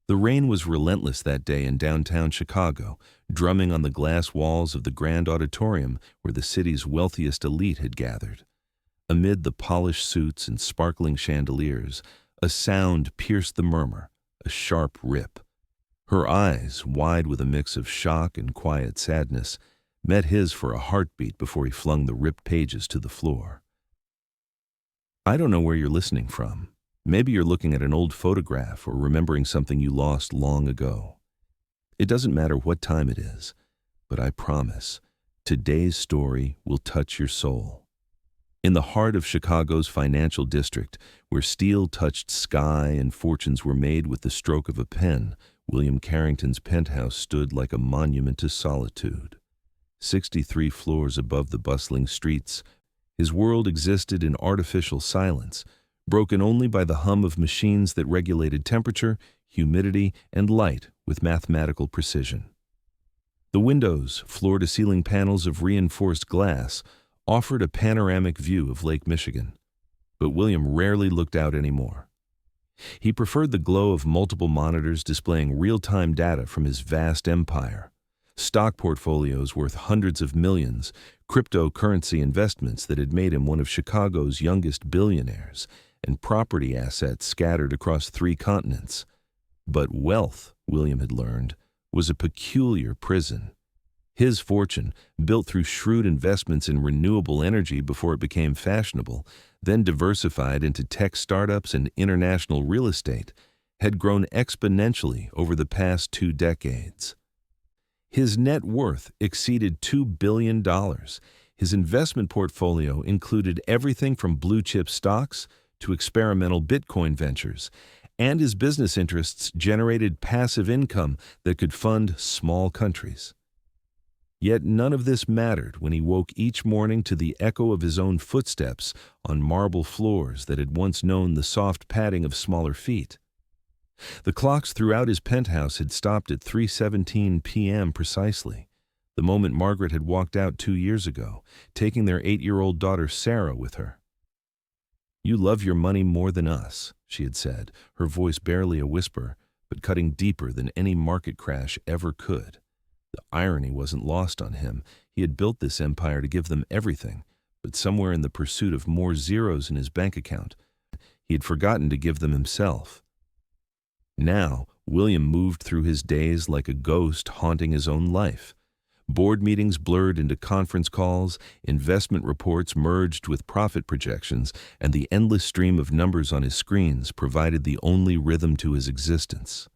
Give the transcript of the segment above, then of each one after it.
The rain was relentless that day in downtown Chicago, drumming on the glass walls of the grand auditorium where the city's wealthiest elite had gathered. Amid the polished suits and sparkling chandeliers, a sound pierced the murmur, a sharp rip. Her eyes, wide with a mix of shock and quiet sadness, met his for a heartbeat before he flung the ripped pages to the floor. I don't know where you're listening from. Maybe you're looking at an old photograph or remembering something you lost long ago. It doesn't matter what time it is, but I promise, today's story will touch your soul. In the heart of Chicago's financial district, where steel touched sky and fortunes were made with the stroke of a pen, William Carrington's penthouse stood like a monument to solitude. 63 floors above the bustling streets, his world existed in artificial silence, broken only by the hum of machines that regulated temperature, humidity, and light with mathematical precision. The windows, floor-to-ceiling panels of reinforced glass, offered a panoramic view of Lake Michigan, but William rarely looked out anymore. He preferred the glow of multiple monitors displaying real-time data from his vast empire, stock portfolios worth hundreds of millions, cryptocurrency investments that had made him one of Chicago's youngest billionaires, and property assets scattered across 3 continents. But wealth, William had learned, was a peculiar prison. His fortune, built through shrewd investments in renewable energy before it became fashionable, then diversified into tech startups and international real estate, had grown exponentially over the past 2 decades. His net worth exceeded $2 billion. His investment portfolio included everything from blue-chip stocks to experimental Bitcoin ventures, and his business interests generated passive income that could fund small countries. Yet none of this mattered when he woke each morning to the echo of his own footsteps on marble floors that had once known the soft padding of smaller feet. The clocks throughout his penthouse had stopped at 3:17 p.m. precisely, the moment Margaret had walked out 2 years ago, taking their 8-year-old daughter Sarah with her. "You love your money more than us," she had said, her voice barely a whisper, but cutting deeper than any market crash ever could. The irony wasn't lost on him. He had built this empire to give them everything, but somewhere in the pursuit of more zeros in his bank account, he had forgotten to give them himself. Now, William moved through his days like a ghost haunting his own life. Board meetings blurred into conference calls, investment reports merged with profit projections, and the endless stream of numbers on his screens provided the only rhythm to his existence.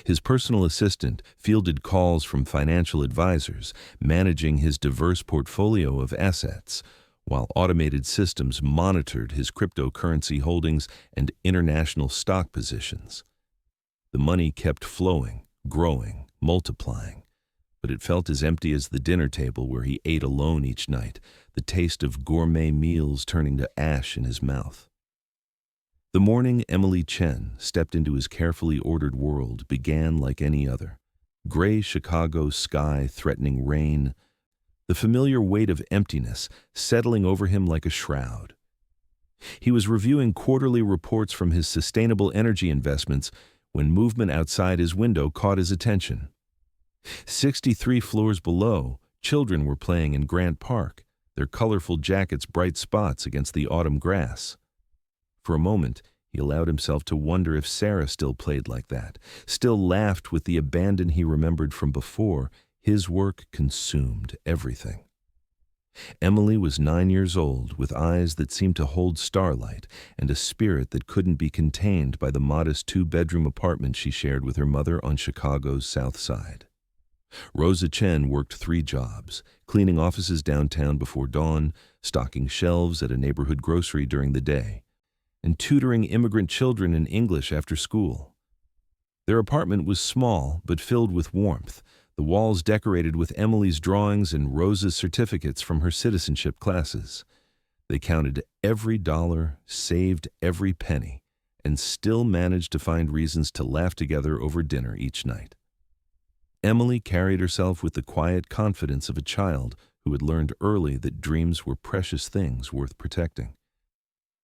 His personal assistant fielded calls from financial advisors, managing his diverse portfolio of assets, while automated systems monitored his cryptocurrency holdings and international stock positions. The money kept flowing, growing, multiplying, but it felt as empty as the dinner table where he ate alone each night, the taste of gourmet meals turning to ash in his mouth. The morning Emily Chen stepped into his carefully ordered world began like any other. Gray Chicago sky threatening rain, the familiar weight of emptiness settling over him like a shroud. He was reviewing quarterly reports from his sustainable energy investments when movement outside his window caught his attention. 63 floors below, children were playing in Grant Park, their colorful jackets bright spots against the autumn grass. For a moment, he allowed himself to wonder if Sarah still played like that, still laughed with the abandon he remembered from before. His work consumed everything. Emily was 9 years old, with eyes that seemed to hold starlight and a spirit that couldn't be contained by the modest 2-bedroom apartment she shared with her mother on Chicago's South Side. Rosa Chen worked 3 jobs, cleaning offices downtown before dawn, stocking shelves at a neighborhood grocery during the day, and tutoring immigrant children in English after school. Their apartment was small but filled with warmth, the walls decorated with Emily's drawings and Rosa's certificates from her citizenship classes. They counted every dollar, saved every penny, and still managed to find reasons to laugh together over dinner each night. Emily carried herself with the quiet confidence of a child who had learned early that dreams were precious things worth protecting.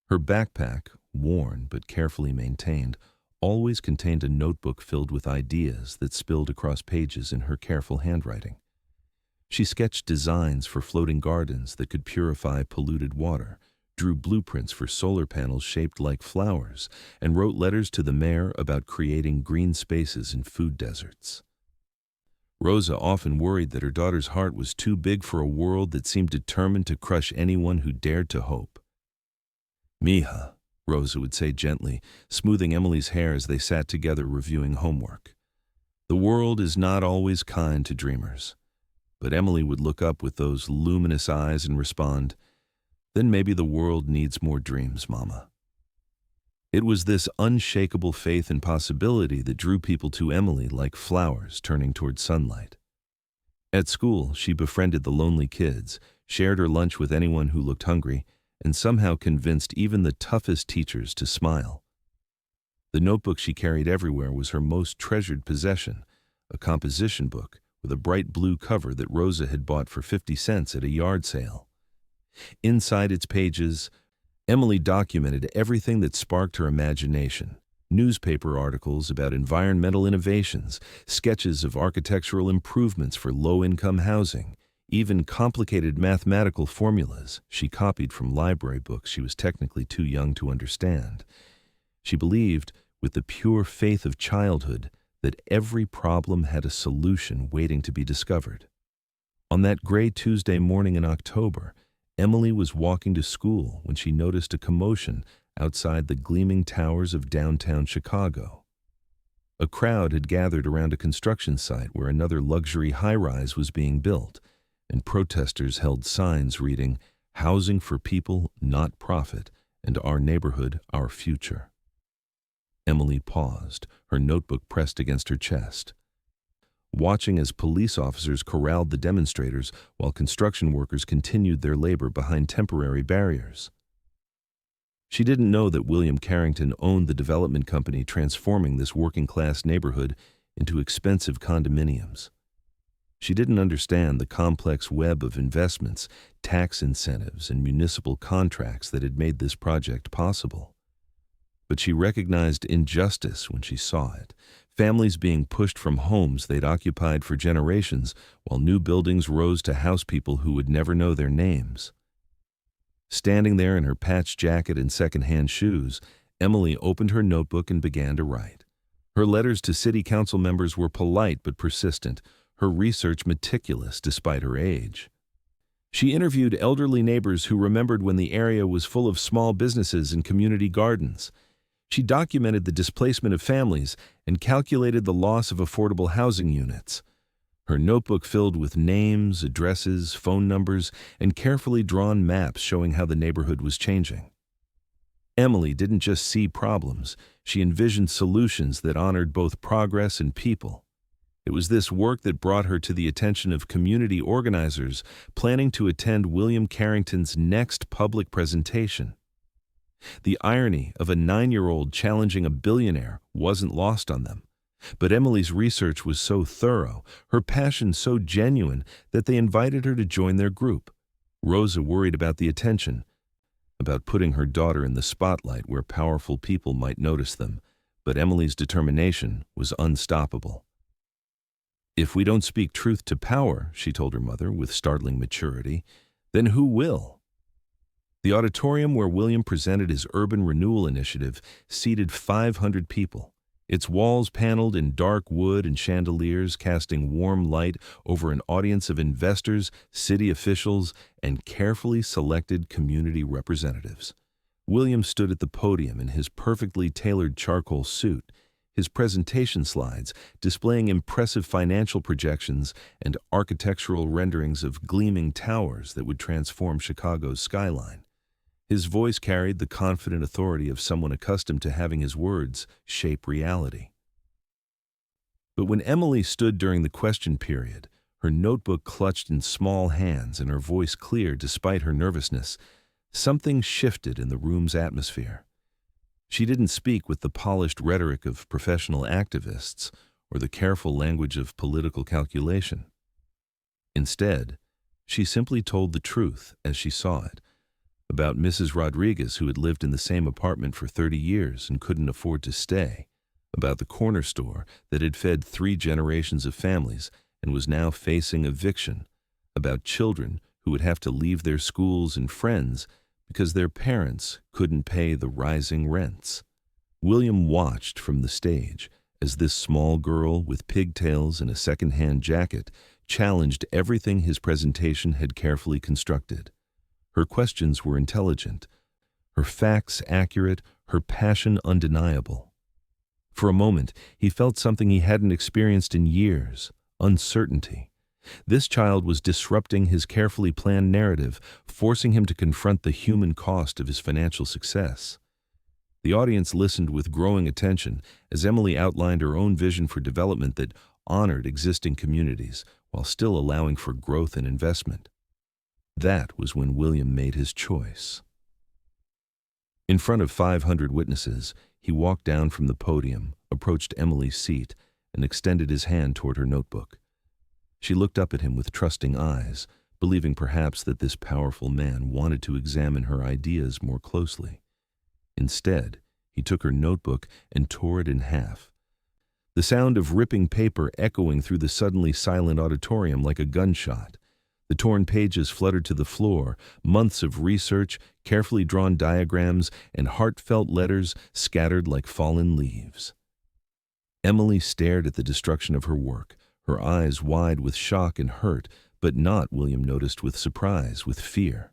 Her backpack, worn but carefully maintained, always contained a notebook filled with ideas that spilled across pages in her careful handwriting. She sketched designs for floating gardens that could purify polluted water, drew blueprints for solar panels shaped like flowers, and wrote letters to the mayor about creating green spaces in food deserts. Rosa often worried that her daughter's heart was too big for a world that seemed determined to crush anyone who dared to hope. "Mija," Rosa would say gently, smoothing Emily's hair as they sat together reviewing homework. "The world is not always kind to dreamers." But Emily would look up with those luminous eyes and respond, "Then maybe the world needs more dreams, Mama." It was this unshakable faith in possibility that drew people to Emily like flowers turning toward sunlight. At school, she befriended the lonely kids, shared her lunch with anyone who looked hungry, and somehow convinced even the toughest teachers to smile. The notebook she carried everywhere was her most treasured possession, a composition book with a bright blue cover that Rosa had bought for 50 cents at a yard sale. Inside its pages, Emily documented everything that sparked her imagination: newspaper articles about environmental innovations, sketches of architectural improvements for low-income housing, even complicated mathematical formulas she copied from library books she was technically too young to understand. She believed, with the pure faith of childhood, that every problem had a solution waiting to be discovered. On that gray Tuesday morning in October, Emily was walking to school when she noticed a commotion outside the gleaming towers of downtown Chicago. A crowd had gathered around a construction site where another luxury high-rise was being built, and protesters held signs reading, "Housing for people, not profit, and our neighborhood, our future." Emily paused, her notebook pressed against her chest. Watching as police officers corralled the demonstrators while construction workers continued their labor behind temporary barriers. She didn't know that William Carrington owned the development company transforming this working-class neighborhood into expensive condominiums. She didn't understand the complex web of investments, tax incentives, and municipal contracts that had made this project possible. But she recognized injustice when she saw it. Families being pushed from homes they'd occupied for generations, while new buildings rose to house people who would never know their names. Standing there in her patched jacket and second-hand shoes, Emily opened her notebook and began to write. Her letters to city council members were polite but persistent, her research meticulous despite her age. She interviewed elderly neighbors who remembered when the area was full of small businesses and community gardens. She documented the displacement of families and calculated the loss of affordable housing units. Her notebook filled with names, addresses, phone numbers, and carefully drawn maps showing how the neighborhood was changing. Emily didn't just see problems, she envisioned solutions that honored both progress and people. It was this work that brought her to the attention of community organizers planning to attend William Carrington's next public presentation. The irony of a 9-year-old challenging a billionaire wasn't lost on them. But Emily's research was so thorough, her passion so genuine, that they invited her to join their group. Rosa worried about the attention, about putting her daughter in the spotlight where powerful people might notice them, but Emily's determination was unstoppable. "If we don't speak truth to power," she told her mother with startling maturity, "then who will?" The auditorium where William presented his urban renewal initiative seated 500 people, its walls paneled in dark wood and chandeliers casting warm light over an audience of investors, city officials, and carefully selected community representatives. William stood at the podium in his perfectly tailored charcoal suit, his presentation slides displaying impressive financial projections and architectural renderings of gleaming towers that would transform Chicago's skyline. His voice carried the confident authority of someone accustomed to having his words shape reality. But when Emily stood during the question period, her notebook clutched in small hands and her voice clear despite her nervousness, something shifted in the room's atmosphere. She didn't speak with the polished rhetoric of professional activists or the careful language of political calculation. Instead, she simply told the truth as she saw it, about Mrs. Rodriguez who had lived in the same apartment for 30 years and couldn't afford to stay, about the corner store that had fed 3 generations of families and was now facing eviction, about children who would have to leave their schools and friends because their parents couldn't pay the rising rents. William watched from the stage as this small girl with pigtails and a second-hand jacket challenged everything his presentation had carefully constructed. Her questions were intelligent, her facts accurate, her passion undeniable. For a moment, he felt something he hadn't experienced in years: uncertainty. This child was disrupting his carefully planned narrative, forcing him to confront the human cost of his financial success. The audience listened with growing attention as Emily outlined her own vision for development that honored existing communities while still allowing for growth and investment. That was when William made his choice. In front of 500 witnesses, he walked down from the podium, approached Emily's seat, and extended his hand toward her notebook. She looked up at him with trusting eyes, believing perhaps that this powerful man wanted to examine her ideas more closely. Instead, he took her notebook and tore it in half. The sound of ripping paper echoing through the suddenly silent auditorium like a gunshot. The torn pages fluttered to the floor, months of research, carefully drawn diagrams, and heartfelt letters scattered like fallen leaves. Emily stared at the destruction of her work, her eyes wide with shock and hurt, but not, William noticed, with surprise, with fear.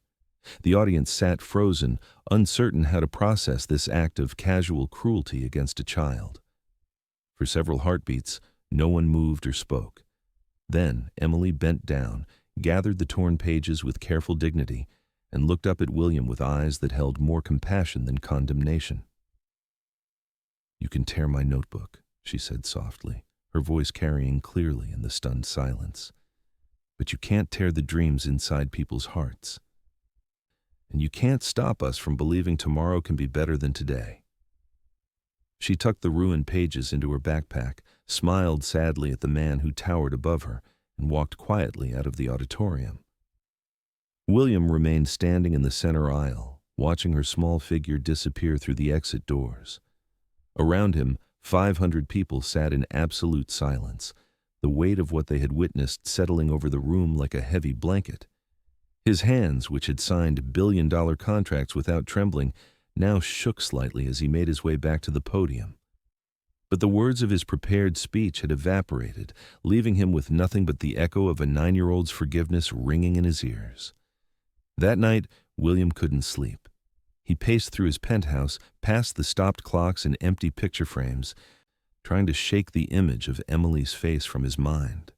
The audience sat frozen, uncertain how to process this act of casual cruelty against a child. For several heartbeats, no one moved or spoke. Then Emily bent down, gathered the torn pages with careful dignity, and looked up at William with eyes that held more compassion than condemnation. "You can tear my notebook," she said softly, her voice carrying clearly in the stunned silence. "But you can't tear the dreams inside people's hearts. And you can't stop us from believing tomorrow can be better than today." She tucked the ruined pages into her backpack, smiled sadly at the man who towered above her, and walked quietly out of the auditorium. William remained standing in the center aisle, watching her small figure disappear through the exit doors. Around him, 500 people sat in absolute silence, the weight of what they had witnessed settling over the room like a heavy blanket. His hands, which had signed billion-dollar contracts without trembling, now shook slightly as he made his way back to the podium. But the words of his prepared speech had evaporated, leaving him with nothing but the echo of a 9-year-old's forgiveness ringing in his ears. That night, William couldn't sleep. He paced through his penthouse, past the stopped clocks and empty picture frames, trying to shake the image of Emily's face from his mind.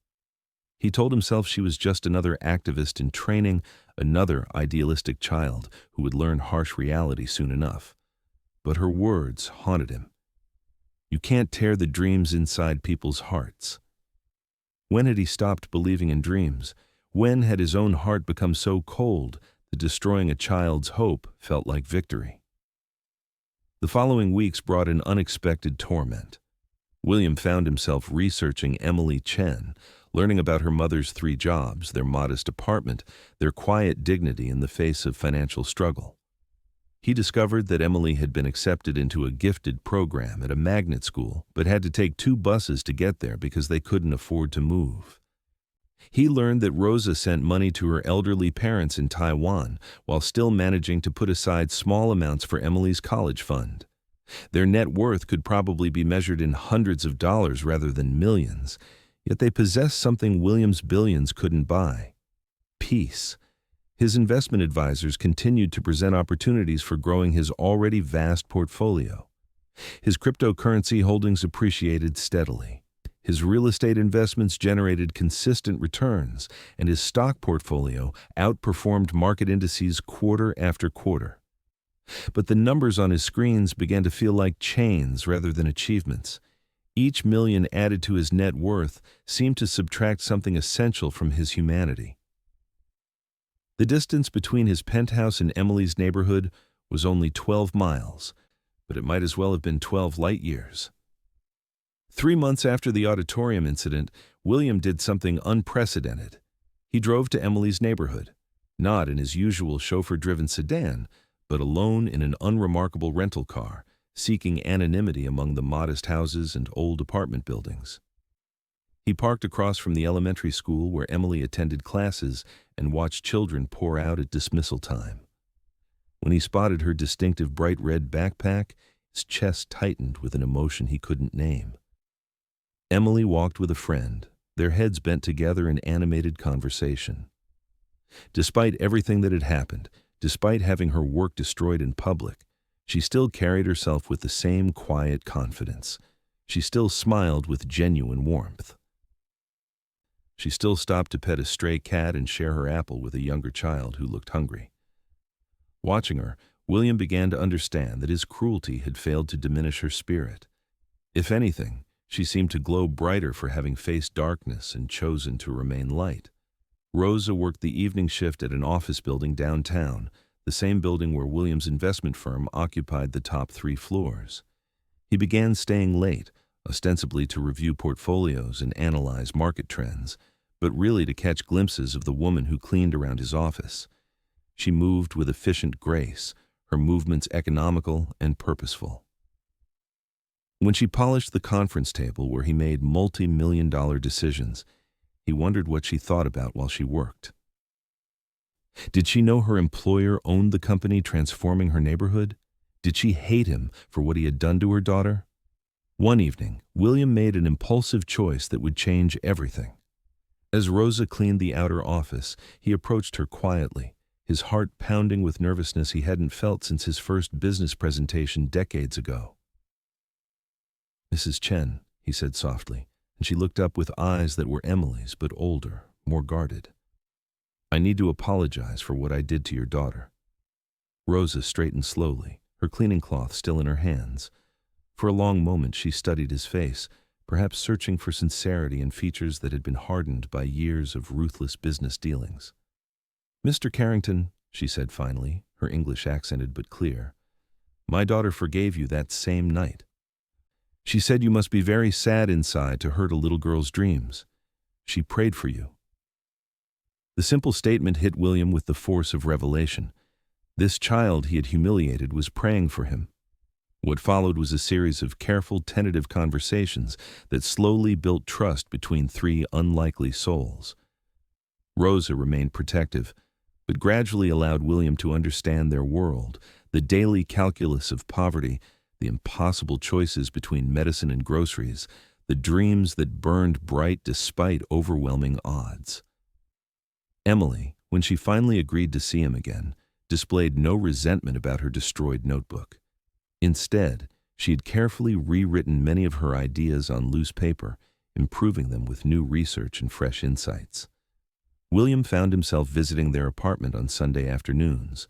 He told himself she was just another activist in training, another idealistic child who would learn harsh reality soon enough. But her words haunted him. "You can't tear the dreams inside people's hearts." When had he stopped believing in dreams? When had his own heart become so cold that destroying a child's hope felt like victory? The following weeks brought an unexpected torment. William found himself researching Emily Chen, learning about her mother's 3 jobs, their modest apartment, their quiet dignity in the face of financial struggle. He discovered that Emily had been accepted into a gifted program at a magnet school, but had to take 2 buses to get there because they couldn't afford to move. He learned that Rosa sent money to her elderly parents in Taiwan while still managing to put aside small amounts for Emily's college fund. Their net worth could probably be measured in hundreds of dollars rather than millions, yet they possessed something William's billions couldn't buy: peace. His investment advisors continued to present opportunities for growing his already vast portfolio. His cryptocurrency holdings appreciated steadily. His real estate investments generated consistent returns, and his stock portfolio outperformed market indices quarter after quarter. But the numbers on his screens began to feel like chains rather than achievements. Each million added to his net worth seemed to subtract something essential from his humanity. The distance between his penthouse and Emily's neighborhood was only 12 miles, but it might as well have been 12 light years. 3 months after the auditorium incident, William did something unprecedented. He drove to Emily's neighborhood, not in his usual chauffeur-driven sedan, but alone in an unremarkable rental car, seeking anonymity among the modest houses and old apartment buildings. He parked across from the elementary school where Emily attended classes and watched children pour out at dismissal time. When he spotted her distinctive bright red backpack, his chest tightened with an emotion he couldn't name. Emily walked with a friend, their heads bent together in animated conversation. Despite everything that had happened, despite having her work destroyed in public, she still carried herself with the same quiet confidence. She still smiled with genuine warmth. She still stopped to pet a stray cat and share her apple with a younger child who looked hungry. Watching her, William began to understand that his cruelty had failed to diminish her spirit. If anything, she seemed to glow brighter for having faced darkness and chosen to remain light. Rosa worked the evening shift at an office building downtown, the same building where William's investment firm occupied the top 3 floors. He began staying late, ostensibly to review portfolios and analyze market trends, but really to catch glimpses of the woman who cleaned around his office. She moved with efficient grace, her movements economical and purposeful. When she polished the conference table where he made multi-million-dollar decisions, he wondered what she thought about while she worked. Did she know her employer owned the company transforming her neighborhood? Did she hate him for what he had done to her daughter? One evening, William made an impulsive choice that would change everything. As Rosa cleaned the outer office, he approached her quietly, his heart pounding with nervousness he hadn't felt since his first business presentation decades ago. "Mrs. Chen," he said softly, and she looked up with eyes that were Emily's but older, more guarded. "I need to apologize for what I did to your daughter." Rosa straightened slowly, her cleaning cloth still in her hands. For a long moment she studied his face, perhaps searching for sincerity in features that had been hardened by years of ruthless business dealings. "Mr. Carrington," she said finally, her English accented but clear, "my daughter forgave you that same night. She said you must be very sad inside to hurt a little girl's dreams. She prayed for you." The simple statement hit William with the force of revelation. This child he had humiliated was praying for him. What followed was a series of careful, tentative conversations that slowly built trust between 3 unlikely souls. Rosa remained protective, but gradually allowed William to understand their world, the daily calculus of poverty, the impossible choices between medicine and groceries, the dreams that burned bright despite overwhelming odds. Emily, when she finally agreed to see him again, displayed no resentment about her destroyed notebook. Instead, she had carefully rewritten many of her ideas on loose paper, improving them with new research and fresh insights. William found himself visiting their apartment on Sunday afternoons,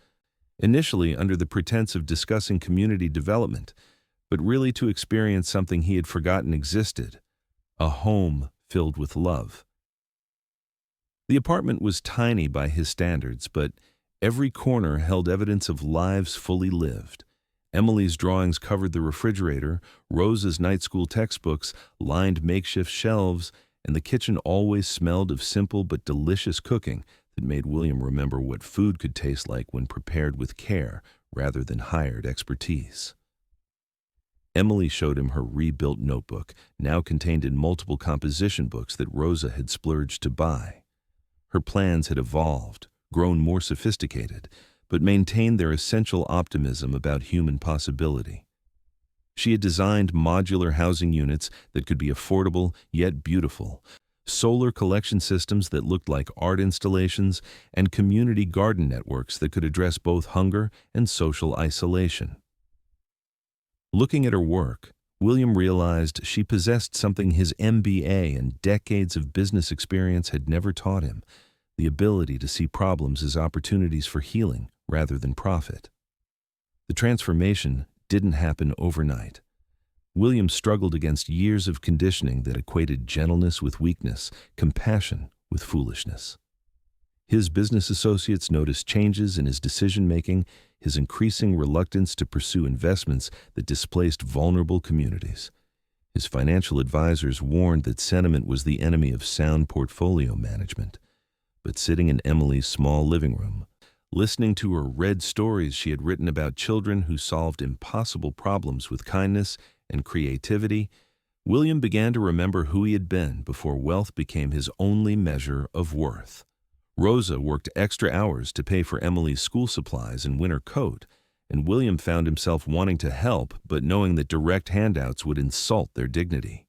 initially under the pretense of discussing community development, but really to experience something he had forgotten existed, a home filled with love. The apartment was tiny by his standards, but every corner held evidence of lives fully lived. Emily's drawings covered the refrigerator, Rosa's night school textbooks lined makeshift shelves, and the kitchen always smelled of simple but delicious cooking that made William remember what food could taste like when prepared with care rather than hired expertise. Emily showed him her rebuilt notebook, now contained in multiple composition books that Rosa had splurged to buy. Her plans had evolved, grown more sophisticated, but maintained their essential optimism about human possibility. She had designed modular housing units that could be affordable yet beautiful, solar collection systems that looked like art installations, and community garden networks that could address both hunger and social isolation. Looking at her work, William realized she possessed something his MBA and decades of business experience had never taught him, the ability to see problems as opportunities for healing rather than profit. The transformation didn't happen overnight. William struggled against years of conditioning that equated gentleness with weakness, compassion with foolishness. His business associates noticed changes in his decision-making, his increasing reluctance to pursue investments that displaced vulnerable communities. His financial advisors warned that sentiment was the enemy of sound portfolio management. But sitting in Emily's small living room, Listening to her read stories she had written about children who solved impossible problems with kindness and creativity, William began to remember who he had been before wealth became his only measure of worth. Rosa worked extra hours to pay for Emily's school supplies and winter coat, and William found himself wanting to help but knowing that direct handouts would insult their dignity.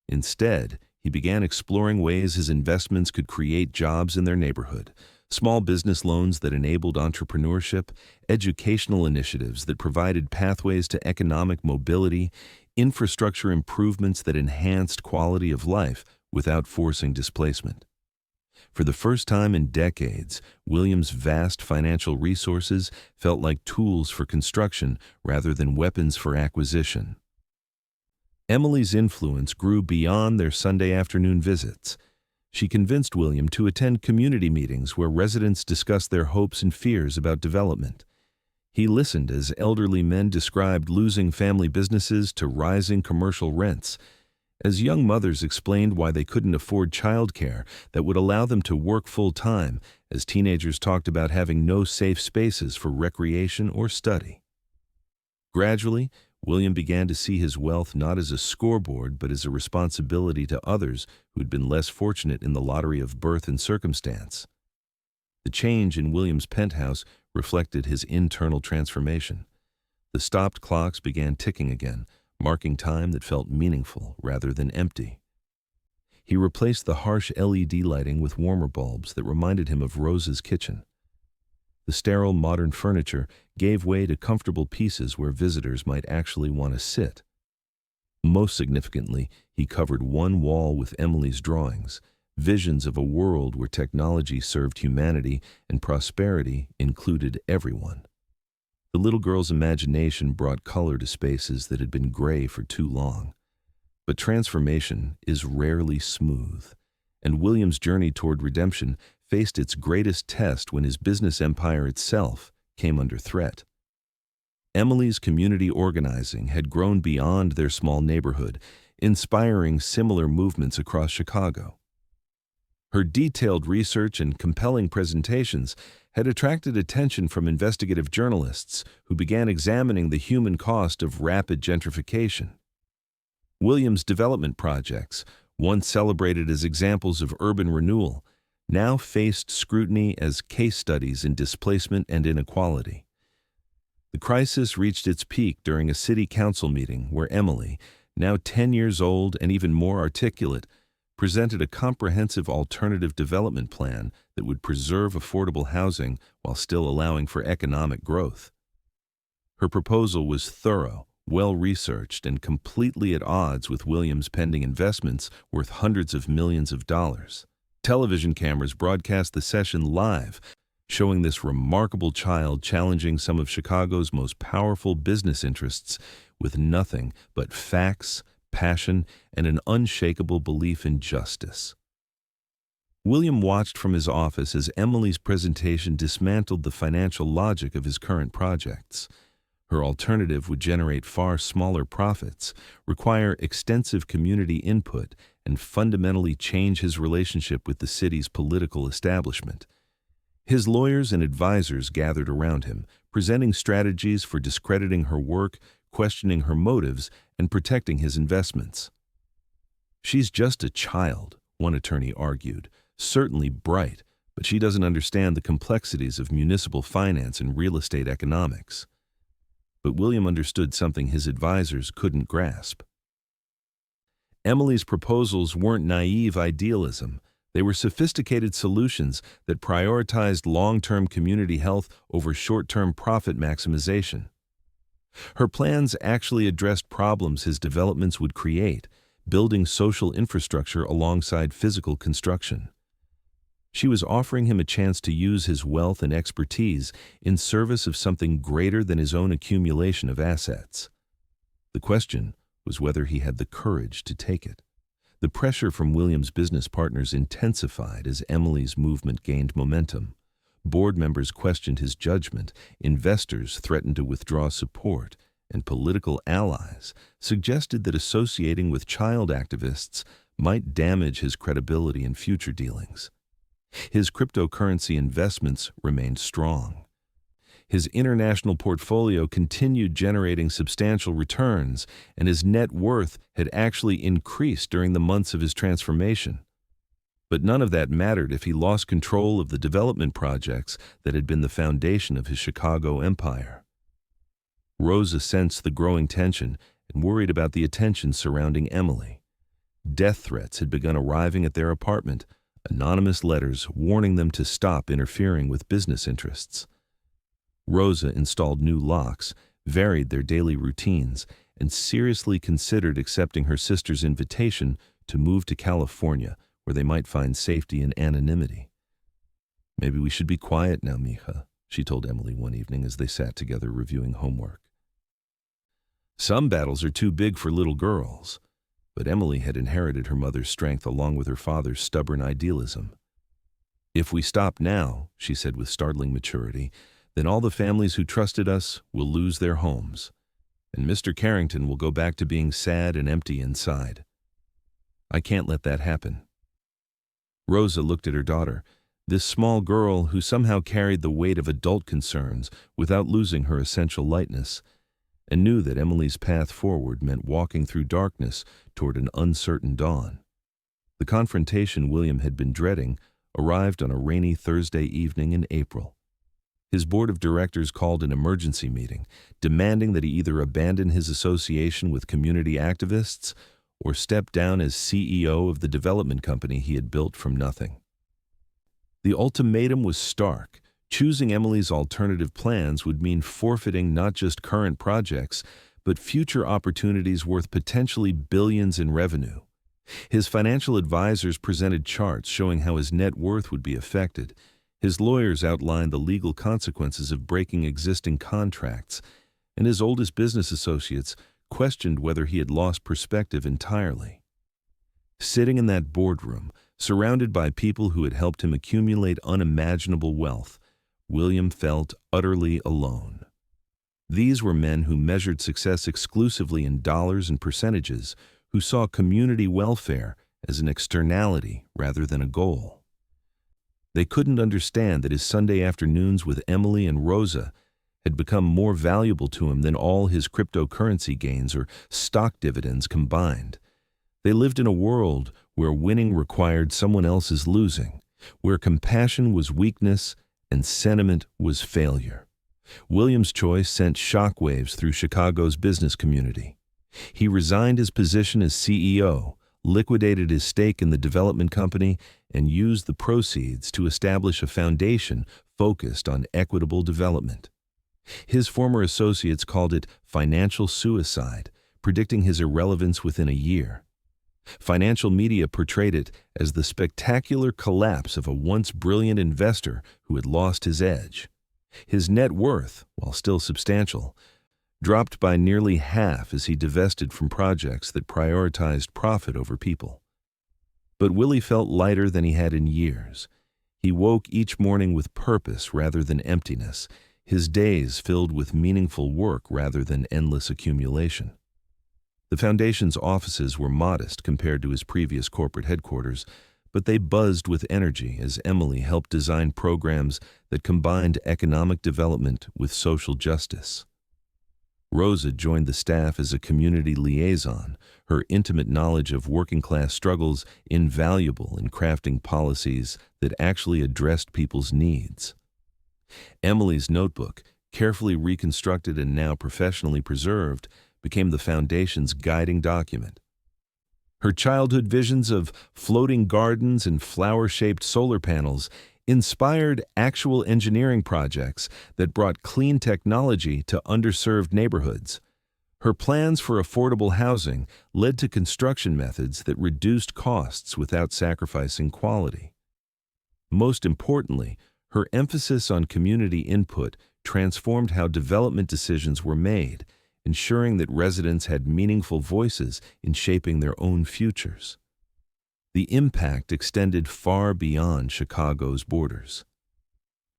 Instead, he began exploring ways his investments could create jobs in their neighborhood, small business loans that enabled entrepreneurship, educational initiatives that provided pathways to economic mobility, infrastructure improvements that enhanced quality of life without forcing displacement. For the first time in decades, William's vast financial resources felt like tools for construction rather than weapons for acquisition. Emily's influence grew beyond their Sunday afternoon visits. She convinced William to attend community meetings where residents discussed their hopes and fears about development. He listened as elderly men described losing family businesses to rising commercial rents, as young mothers explained why they couldn't afford childcare that would allow them to work full-time, as teenagers talked about having no safe spaces for recreation or study. Gradually, William began to see his wealth not as a scoreboard but as a responsibility to others who'd been less fortunate in the lottery of birth and circumstance. The change in William's penthouse reflected his internal transformation. The stopped clocks began ticking again, marking time that felt meaningful rather than empty. He replaced the harsh LED lighting with warmer bulbs that reminded him of Rosa's kitchen. The sterile modern furniture gave way to comfortable pieces where visitors might actually want to sit. Most significantly, he covered one wall with Emily's drawings, visions of a world where technology served humanity and prosperity included everyone. The little girl's imagination brought color to spaces that had been gray for too long. But transformation is rarely smooth, and William's journey toward redemption faced its greatest test when his business empire itself came under threat. Emily's community organizing had grown beyond their small neighborhood, inspiring similar movements across Chicago. Her detailed research and compelling presentations had attracted attention from investigative journalists who began examining the human cost of rapid gentrification. William's development projects, once celebrated as examples of urban renewal, now faced scrutiny as case studies in displacement and inequality. The crisis reached its peak during a city council meeting where Emily, now 10 years old and even more articulate, presented a comprehensive alternative development plan that would preserve affordable housing while still allowing for economic growth. Her proposal was thorough, well-researched, and completely at odds with William's pending investments worth hundreds of millions of dollars. Television cameras broadcast the session live, showing this remarkable child challenging some of Chicago's most powerful business interests with nothing but facts, passion, and an unshakable belief in justice. William watched from his office as Emily's presentation dismantled the financial logic of his current projects. Her alternative would generate far smaller profits, require extensive community input, and fundamentally change his relationship with the city's political establishment. His lawyers and advisors gathered around him, presenting strategies for discrediting her work, questioning her motives, and protecting his investments. "She's just a child," one attorney argued, "certainly bright, but she doesn't understand the complexities of municipal finance and real estate economics." But William understood something his advisors couldn't grasp. Emily's proposals weren't naive idealism. They were sophisticated solutions that prioritized long-term community health over short-term profit maximization. Her plans actually addressed problems his developments would create, building social infrastructure alongside physical construction. She was offering him a chance to use his wealth and expertise in service of something greater than his own accumulation of assets. The question was whether he had the courage to take it. The pressure from William's business partners intensified as Emily's movement gained momentum. Board members questioned his judgment, investors threatened to withdraw support, and political allies suggested that associating with child activists might damage his credibility in future dealings. His cryptocurrency investments remained strong. His international portfolio continued generating substantial returns, and his net worth had actually increased during the months of his transformation. But none of that mattered if he lost control of the development projects that had been the foundation of his Chicago empire. Rosa sensed the growing tension and worried about the attention surrounding Emily. Death threats had begun arriving at their apartment, anonymous letters warning them to stop interfering with business interests. Rosa installed new locks, varied their daily routines, and seriously considered accepting her sister's invitation to move to California, where they might find safety and anonymity. "Maybe we should be quiet now, mija," she told Emily one evening as they sat together reviewing homework. Some battles are too big for little girls, but Emily had inherited her mother's strength along with her father's stubborn idealism. "If we stop now," she said with startling maturity, "then all the families who trusted us will lose their homes, and Mr. Carrington will go back to being sad and empty inside. I can't let that happen." Rosa looked at her daughter, this small girl who somehow carried the weight of adult concerns without losing her essential lightness, and knew that Emily's path forward meant walking through darkness toward an uncertain dawn. The confrontation William had been dreading arrived on a rainy Thursday evening in April. His board of directors called an emergency meeting, demanding that he either abandon his association with community activists or step down as CEO of the development company he had built from nothing. The ultimatum was stark. Choosing Emily's alternative plans would mean forfeiting not just current projects, but future opportunities worth potentially billions in revenue. His financial advisors presented charts showing how his net worth would be affected. His lawyers outlined the legal consequences of breaking existing contracts, and his oldest business associates questioned whether he had lost perspective entirely. Sitting in that boardroom, surrounded by people who had helped him accumulate unimaginable wealth, William felt utterly alone. These were men who measured success exclusively in dollars and percentages, who saw community welfare as an externality rather than a goal. They couldn't understand that his Sunday afternoons with Emily and Rosa had become more valuable to him than all his cryptocurrency gains or stock dividends combined. They lived in a world where winning required someone else's losing, where compassion was weakness and sentiment was failure. William's choice sent shockwaves through Chicago's business community. He resigned his position as CEO, liquidated his stake in the development company, and used the proceeds to establish a foundation focused on equitable development. His former associates called it financial suicide, predicting his irrelevance within a year. Financial media portrayed it as the spectacular collapse of a once brilliant investor who had lost his edge. His net worth, while still substantial, dropped by nearly half as he divested from projects that prioritized profit over people. But Willie felt lighter than he had in years. He woke each morning with purpose rather than emptiness, his days filled with meaningful work rather than endless accumulation. The foundation's offices were modest compared to his previous corporate headquarters, but they buzzed with energy as Emily helped design programs that combined economic development with social justice. Rosa joined the staff as a community liaison, her intimate knowledge of working-class struggles invaluable in crafting policies that actually addressed people's needs. Emily's notebook, carefully reconstructed and now professionally preserved, became the foundation's guiding document. Her childhood visions of floating gardens and flower-shaped solar panels inspired actual engineering projects that brought clean technology to underserved neighborhoods. Her plans for affordable housing led to construction methods that reduced costs without sacrificing quality. Most importantly, her emphasis on community input transformed how development decisions were made, ensuring that residents had meaningful voices in shaping their own futures. The impact extended far beyond Chicago's borders.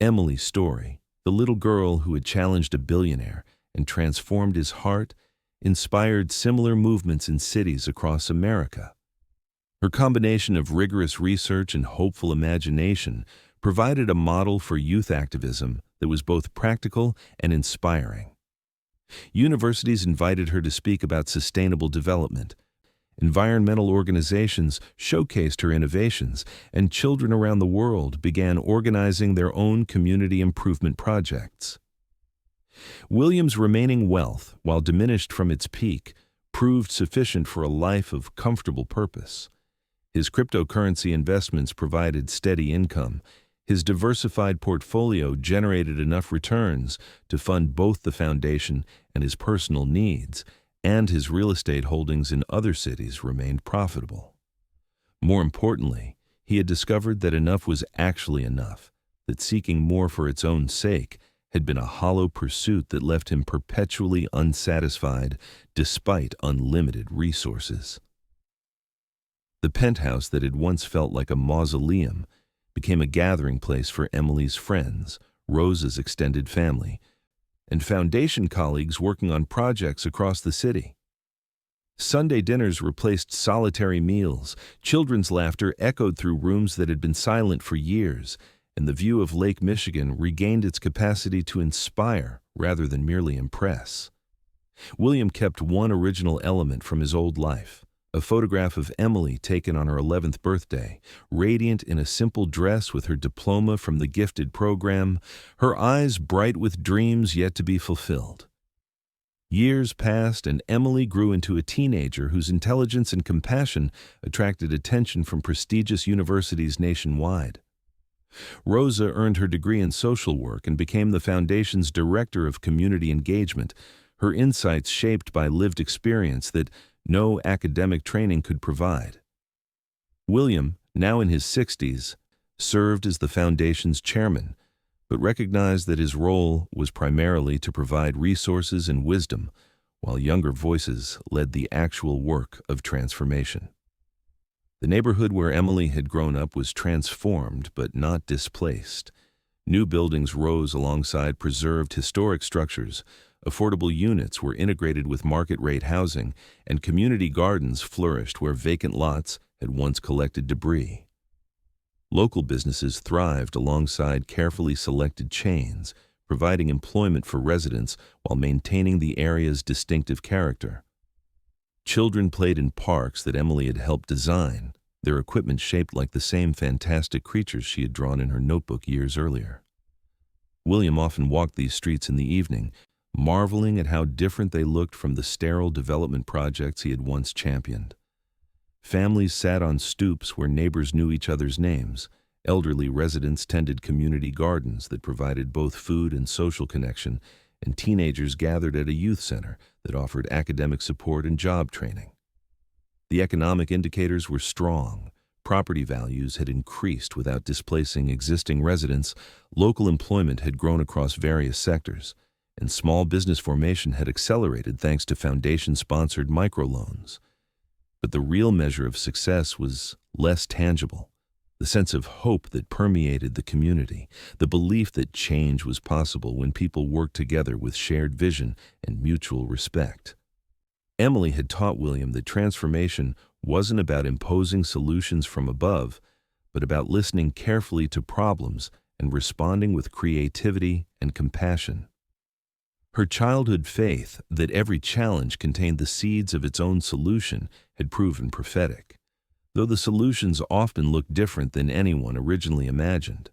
Emily's story, the little girl who had challenged a billionaire and transformed his heart, inspired similar movements in cities across America. Her combination of rigorous research and hopeful imagination provided a model for youth activism that was both practical and inspiring. Universities invited her to speak about sustainable development. Environmental organizations showcased her innovations, and children around the world began organizing their own community improvement projects. William's remaining wealth, while diminished from its peak, proved sufficient for a life of comfortable purpose. His cryptocurrency investments provided steady income. His diversified portfolio generated enough returns to fund both the foundation and his personal needs, and his real estate holdings in other cities remained profitable. More importantly, he had discovered that enough was actually enough, that seeking more for its own sake had been a hollow pursuit that left him perpetually unsatisfied despite unlimited resources. The penthouse that had once felt like a mausoleum became a gathering place for Emily's friends, Rosa's extended family, and foundation colleagues working on projects across the city. Sunday dinners replaced solitary meals, children's laughter echoed through rooms that had been silent for years, and the view of Lake Michigan regained its capacity to inspire rather than merely impress. William kept one original element from his old life: a photograph of Emily taken on her 11th birthday, radiant in a simple dress with her diploma from the gifted program, her eyes bright with dreams yet to be fulfilled. Years passed, and Emily grew into a teenager whose intelligence and compassion attracted attention from prestigious universities nationwide. Rosa earned her degree in social work and became the foundation's director of community engagement, her insights shaped by lived experience that no academic training could provide. William, now in his 60s, served as the foundation's chairman, but recognized that his role was primarily to provide resources and wisdom, while younger voices led the actual work of transformation. The neighborhood where Emily had grown up was transformed but not displaced. New buildings rose alongside preserved historic structures, affordable units were integrated with market-rate housing, and community gardens flourished where vacant lots had once collected debris. Local businesses thrived alongside carefully selected chains, providing employment for residents while maintaining the area's distinctive character. Children played in parks that Emily had helped design, their equipment shaped like the same fantastic creatures she had drawn in her notebook years earlier. William often walked these streets in the evening, marveling at how different they looked from the sterile development projects he had once championed. Families sat on stoops where neighbors knew each other's names. Elderly residents tended community gardens that provided both food and social connection, and teenagers gathered at a youth center that offered academic support and job training. The economic indicators were strong. Property values had increased without displacing existing residents, local employment had grown across various sectors, and small business formation had accelerated thanks to foundation-sponsored microloans. But the real measure of success was less tangible: the sense of hope that permeated the community, the belief that change was possible when people worked together with shared vision and mutual respect. Emily had taught William that transformation wasn't about imposing solutions from above, but about listening carefully to problems and responding with creativity and compassion. Her childhood faith that every challenge contained the seeds of its own solution had proven prophetic, though the solutions often looked different than anyone originally imagined.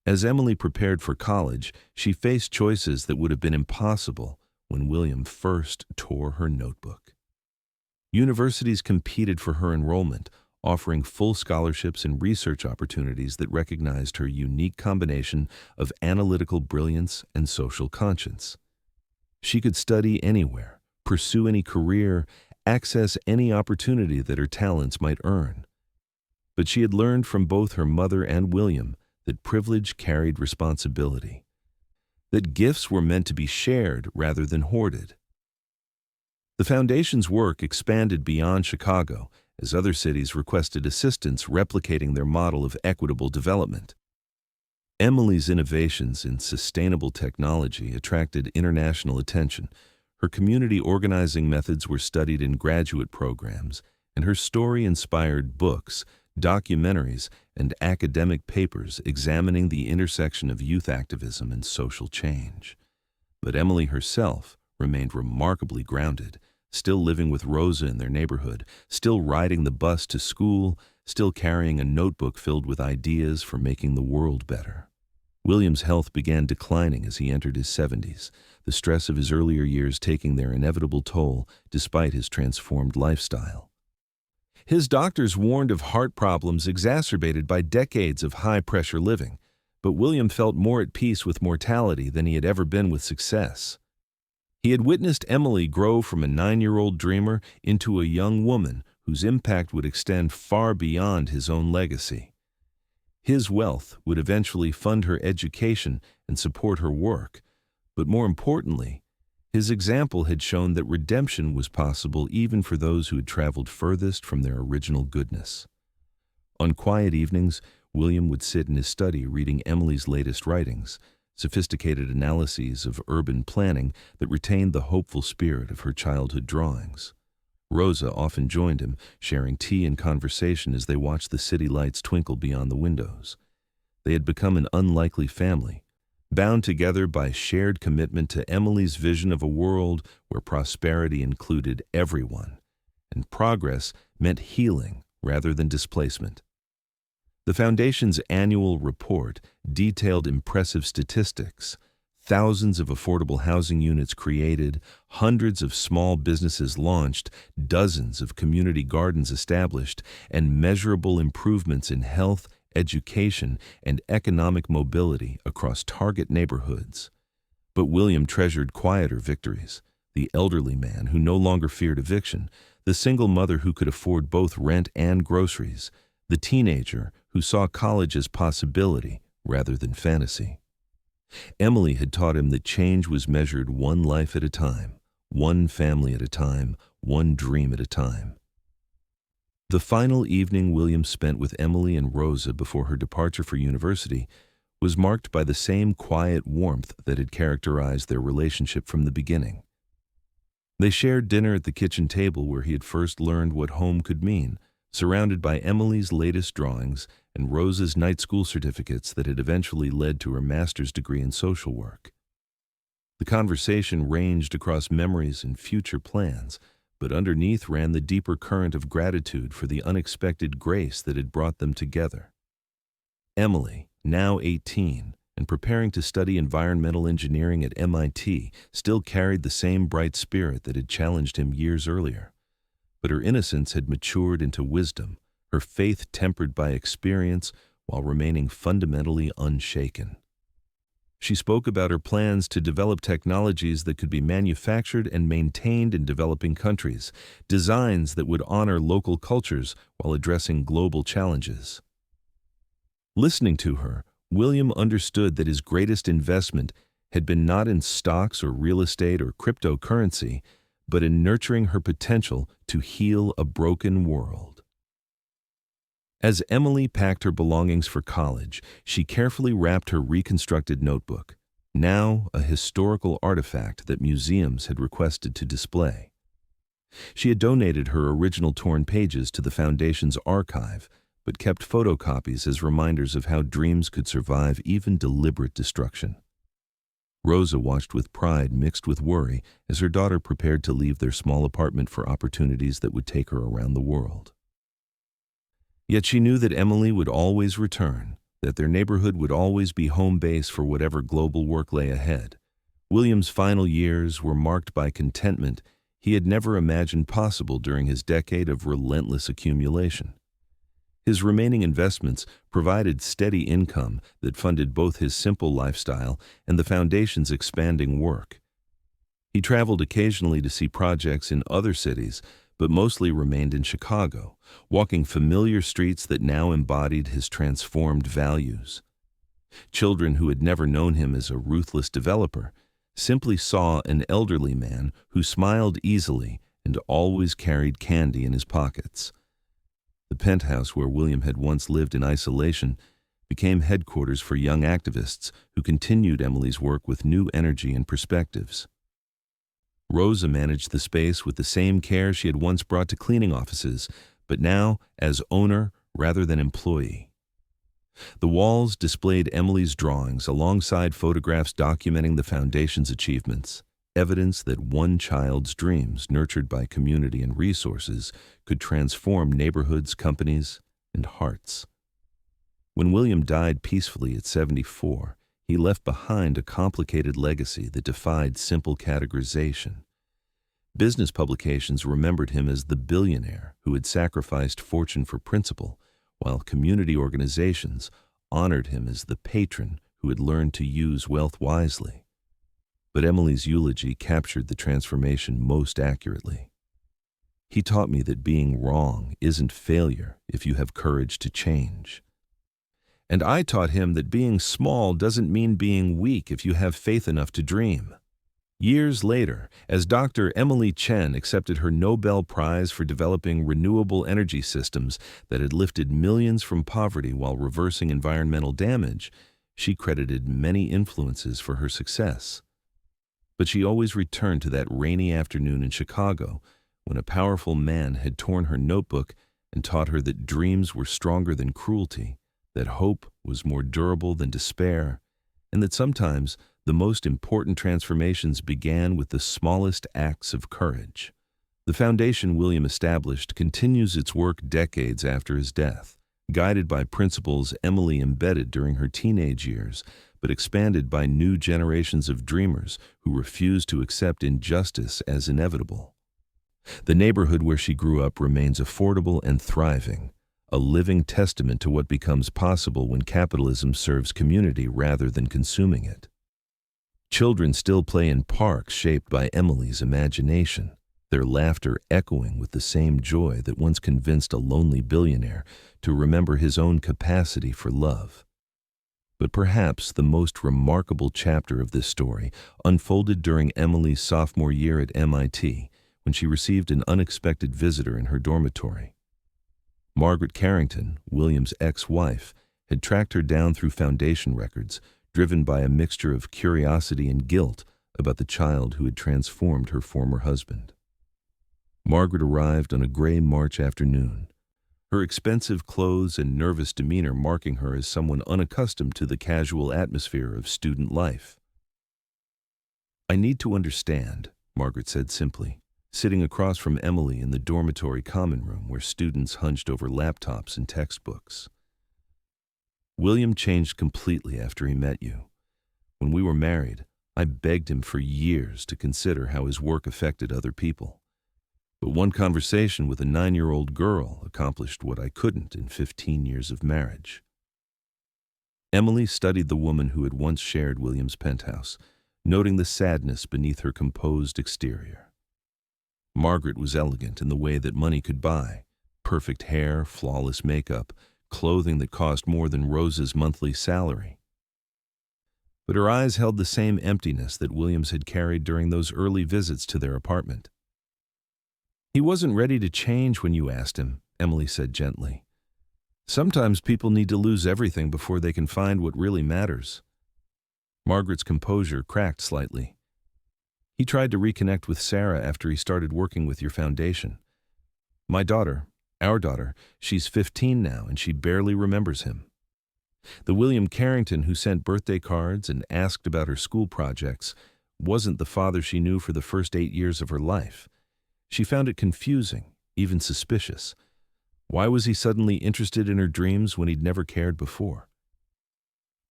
As Emily prepared for college, she faced choices that would have been impossible when William first tore her notebook. Universities competed for her enrollment, offering full scholarships and research opportunities that recognized her unique combination of analytical brilliance and social conscience. She could study anywhere, pursue any career, access any opportunity that her talents might earn. But she had learned from both her mother and William that privilege carried responsibility, that gifts were meant to be shared rather than hoarded. The foundation's work expanded beyond Chicago as other cities requested assistance replicating their model of equitable development. Emily's innovations in sustainable technology attracted international attention. Her community organizing methods were studied in graduate programs, and her story inspired books, documentaries, and academic papers examining the intersection of youth activism and social change. But Emily herself remained remarkably grounded, still living with Rosa in their neighborhood, still riding the bus to school, still carrying a notebook filled with ideas for making the world better. William's health began declining as he entered his 70s, the stress of his earlier years taking their inevitable toll despite his transformed lifestyle. His doctors warned of heart problems exacerbated by decades of high-pressure living, but William felt more at peace with mortality than he had ever been with success. He had witnessed Emily grow from a 9-year-old dreamer into a young woman whose impact would extend far beyond his own legacy. His wealth would eventually fund her education and support her work, but more importantly, his example had shown that redemption was possible even for those who had traveled furthest from their original goodness. On quiet evenings, William would sit in his study reading Emily's latest writings, sophisticated analyses of urban planning that retained the hopeful spirit of her childhood drawings. Rosa often joined him, sharing tea and conversation as they watched the city lights twinkle beyond the windows. They had become an unlikely family, bound together by shared commitment to Emily's vision of a world where prosperity included everyone, and progress meant healing rather than displacement. The Foundation's annual report detailed impressive statistics: thousands of affordable housing units created, hundreds of small businesses launched, dozens of community gardens established, and measurable improvements in health, education, and economic mobility across target neighborhoods. But William treasured quieter victories: the elderly man who no longer feared eviction, the single mother who could afford both rent and groceries, the teenager who saw college as possibility rather than fantasy. Emily had taught him that change was measured one life at a time, one family at a time, one dream at a time. The final evening William spent with Emily and Rosa before her departure for university was marked by the same quiet warmth that had characterized their relationship from the beginning. They shared dinner at the kitchen table where he had first learned what home could mean, surrounded by Emily's latest drawings and Rosa's night school certificates that had eventually led to her master's degree in social work. The conversation ranged across memories and future plans, but underneath ran the deeper current of gratitude for the unexpected grace that had brought them together. Emily, now 18 and preparing to study environmental engineering at MIT, still carried the same bright spirit that had challenged him years earlier. But her innocence had matured into wisdom, her faith tempered by experience while remaining fundamentally unshaken. She spoke about her plans to develop technologies that could be manufactured and maintained in developing countries, designs that would honor local cultures while addressing global challenges. Listening to her, William understood that his greatest investment had been not in stocks or real estate or cryptocurrency, but in nurturing her potential to heal a broken world. As Emily packed her belongings for college, she carefully wrapped her reconstructed notebook, now a historical artifact that museums had requested to display. She had donated her original torn pages to the Foundation's archive, but kept photocopies as reminders of how dreams could survive even deliberate destruction. Rosa watched with pride mixed with worry as her daughter prepared to leave their small apartment for opportunities that would take her around the world. Yet she knew that Emily would always return, that their neighborhood would always be home base for whatever global work lay ahead. William's final years were marked by contentment he had never imagined possible during his decade of relentless accumulation. His remaining investments provided steady income that funded both his simple lifestyle and the Foundation's expanding work. He traveled occasionally to see projects in other cities, but mostly remained in Chicago, walking familiar streets that now embodied his transformed values. Children who had never known him as a ruthless developer simply saw an elderly man who smiled easily and always carried candy in his pockets. The penthouse where William had once lived in isolation became headquarters for young activists who continued Emily's work with new energy and perspectives. Rosa managed the space with the same care she had once brought to cleaning offices, but now as owner rather than employee. The walls displayed Emily's drawings alongside photographs documenting the foundation's achievements, evidence that one child's dreams, nurtured by community and resources, could transform neighborhoods, companies, and hearts. When William died peacefully at 74, he left behind a complicated legacy that defied simple categorization. Business publications remembered him as the billionaire who had sacrificed fortune for principle, while community organizations honored him as the patron who had learned to use wealth wisely. But Emily's eulogy captured the transformation most accurately. He taught me that being wrong isn't failure if you have courage to change. And I taught him that being small doesn't mean being weak if you have faith enough to dream. Years later, as Dr. Emily Chen accepted her Nobel Prize for developing renewable energy systems that had lifted millions from poverty while reversing environmental damage, she credited many influences for her success. But she always returned to that rainy afternoon in Chicago when a powerful man had torn her notebook and taught her that dreams were stronger than cruelty, that hope was more durable than despair, and that sometimes the most important transformations began with the smallest acts of courage. The foundation William established continues its work decades after his death, guided by principles Emily embedded during her teenage years, but expanded by new generations of dreamers who refused to accept injustice as inevitable. The neighborhood where she grew up remains affordable and thriving, a living testament to what becomes possible when capitalism serves community rather than consuming it. Children still play in parks shaped by Emily's imagination, their laughter echoing with the same joy that once convinced a lonely billionaire to remember his own capacity for love. But perhaps the most remarkable chapter of this story unfolded during Emily's sophomore year at MIT, when she received an unexpected visitor in her dormitory. Margaret Carrington, William's ex-wife, had tracked her down through foundation records, driven by a mixture of curiosity and guilt about the child who had transformed her former husband. Margaret arrived on a gray March afternoon, her expensive clothes and nervous demeanor marking her as someone unaccustomed to the casual atmosphere of student life. "I need to understand," Margaret said simply, sitting across from Emily in the dormitory common room where students hunched over laptops and textbooks. "William changed completely after he met you. When we were married, I begged him for years to consider how his work affected other people. But one conversation with a 9-year-old girl accomplished what I couldn't in 15 years of marriage." Emily studied the woman who had once shared William's penthouse, noting the sadness beneath her composed exterior. Margaret was elegant in the way that money could buy: perfect hair, flawless makeup, clothing that cost more than Rosa's monthly salary. But her eyes held the same emptiness that Williams had carried during those early visits to their apartment. "He wasn't ready to change when you asked him," Emily said gently. "Sometimes people need to lose everything before they can find what really matters." Margaret's composure cracked slightly. "He tried to reconnect with Sarah after he started working with your foundation. Our daughter, she's 15 now and she barely remembers him. The William Carrington who sent birthday cards and asked about her school projects wasn't the father she knew for the first 8 years of her life. She found it confusing, even suspicious. Why was he suddenly interested in her dreams when he'd never cared before?"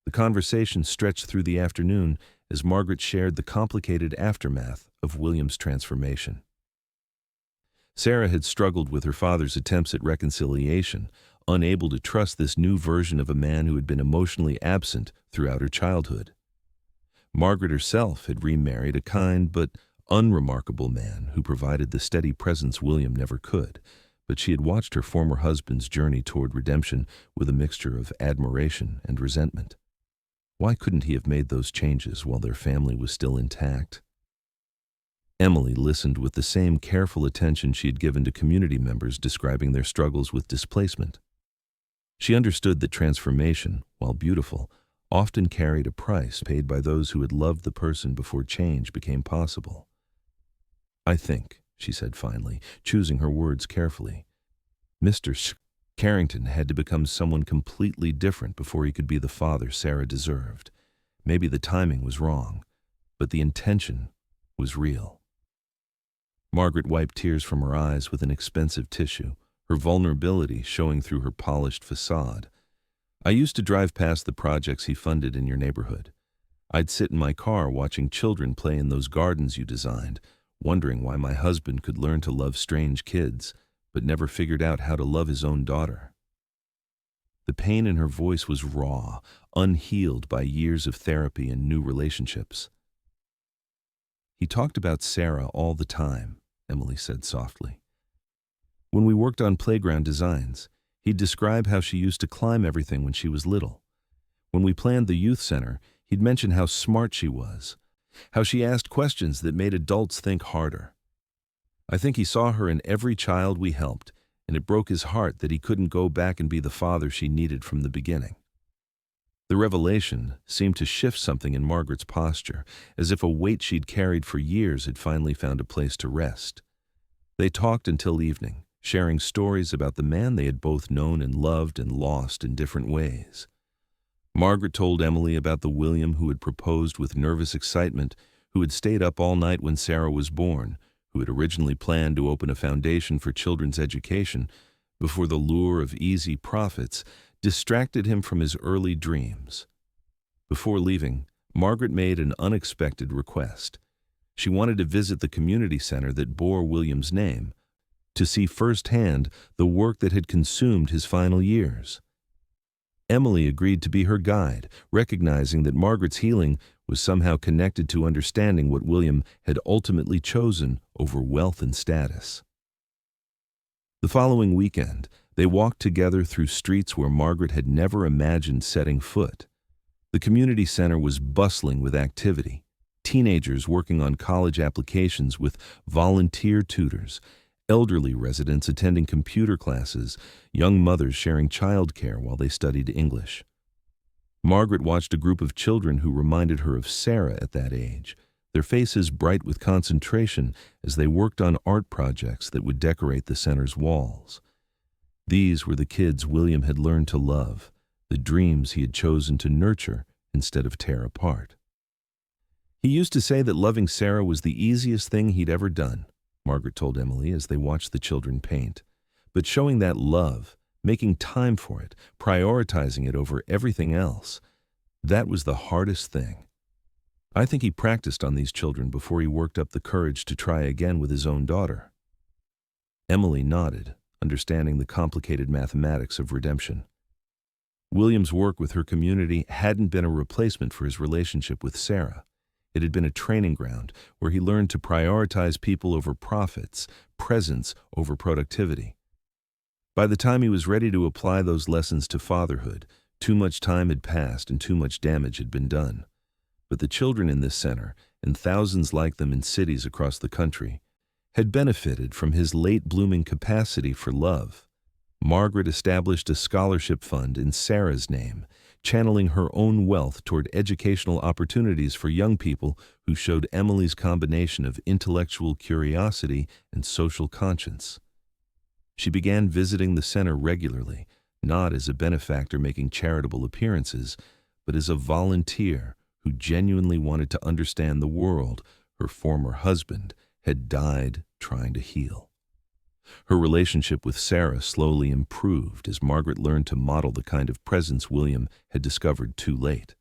The conversation stretched through the afternoon as Margaret shared the complicated aftermath of William's transformation. Sarah had struggled with her father's attempts at reconciliation, unable to trust this new version of a man who had been emotionally absent throughout her childhood. Margaret herself had remarried a kind but unremarkable man who provided the steady presence William never could, but she had watched her former husband's journey toward redemption with a mixture of admiration and resentment. Why couldn't he have made those changes while their family was still intact? Emily listened with the same careful attention she had given to community members describing their struggles with displacement. She understood that transformation, while beautiful, often carried a price paid by those who had loved the person before change became possible. "I think," she said finally, choosing her words carefully. Mr. Carrington had to become someone completely different before he could be the father Sarah deserved. Maybe the timing was wrong, but the intention was real. Margaret wiped tears from her eyes with an expensive tissue, her vulnerability showing through her polished facade. "I used to drive past the projects he funded in your neighborhood. I'd sit in my car watching children play in those gardens you designed, wondering why my husband could learn to love strange kids, but never figured out how to love his own daughter." The pain in her voice was raw, unhealed by years of therapy and new relationships. "He talked about Sarah all the time," Emily said softly. "When we worked on playground designs, he'd describe how she used to climb everything when she was little. When we planned the youth center, he'd mention how smart she was, how she asked questions that made adults think harder. I think he saw her in every child we helped, and it broke his heart that he couldn't go back and be the father she needed from the beginning." The revelation seemed to shift something in Margaret's posture, as if a weight she'd carried for years had finally found a place to rest. They talked until evening, sharing stories about the man they had both known and loved and lost in different ways. Margaret told Emily about the William who had proposed with nervous excitement, who had stayed up all night when Sarah was born, who had originally planned to open a foundation for children's education before the lure of easy profits distracted him from his early dreams. Before leaving, Margaret made an unexpected request. She wanted to visit the community center that bore William's name, to see firsthand the work that had consumed his final years. Emily agreed to be her guide, recognizing that Margaret's healing was somehow connected to understanding what William had ultimately chosen over wealth and status. The following weekend, they walked together through streets where Margaret had never imagined setting foot. The community center was bustling with activity, teenagers working on college applications with volunteer tutors, elderly residents attending computer classes, young mothers sharing childcare while they studied English. Margaret watched a group of children who reminded her of Sarah at that age, their faces bright with concentration as they worked on art projects that would decorate the center's walls. These were the kids William had learned to love, the dreams he had chosen to nurture instead of tear apart. "He used to say that loving Sarah was the easiest thing he'd ever done," Margaret told Emily as they watched the children paint. "But showing that love, making time for it, prioritizing it over everything else, that was the hardest thing. I think he practiced on these children before he worked up the courage to try again with his own daughter." Emily nodded, understanding the complicated mathematics of redemption. William's work with her community hadn't been a replacement for his relationship with Sarah. It had been a training ground where he learned to prioritize people over profits, presence over productivity. By the time he was ready to apply those lessons to fatherhood, too much time had passed and too much damage had been done. But the children in this center, and thousands like them in cities across the country, had benefited from his late-blooming capacity for love. Margaret established a scholarship fund in Sarah's name, channeling her own wealth toward educational opportunities for young people who showed Emily's combination of intellectual curiosity and social conscience. She began visiting the center regularly, not as a benefactor making charitable appearances, but as a volunteer who genuinely wanted to understand the world her former husband had died trying to heal. Her relationship with Sarah slowly improved as Margaret learned to model the kind of presence William had discovered too late.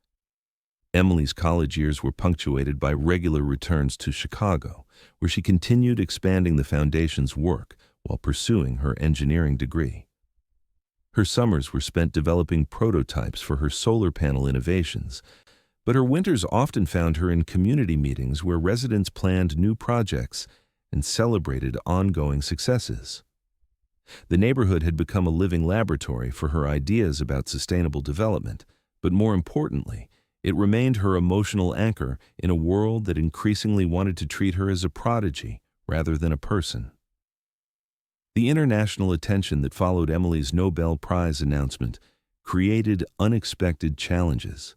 Emily's college years were punctuated by regular returns to Chicago, where she continued expanding the foundation's work while pursuing her engineering degree. Her summers were spent developing prototypes for her solar panel innovations, but her winters often found her in community meetings where residents planned new projects and celebrated ongoing successes. The neighborhood had become a living laboratory for her ideas about sustainable development, but more importantly, it remained her emotional anchor in a world that increasingly wanted to treat her as a prodigy rather than a person. The international attention that followed Emily's Nobel Prize announcement created unexpected challenges.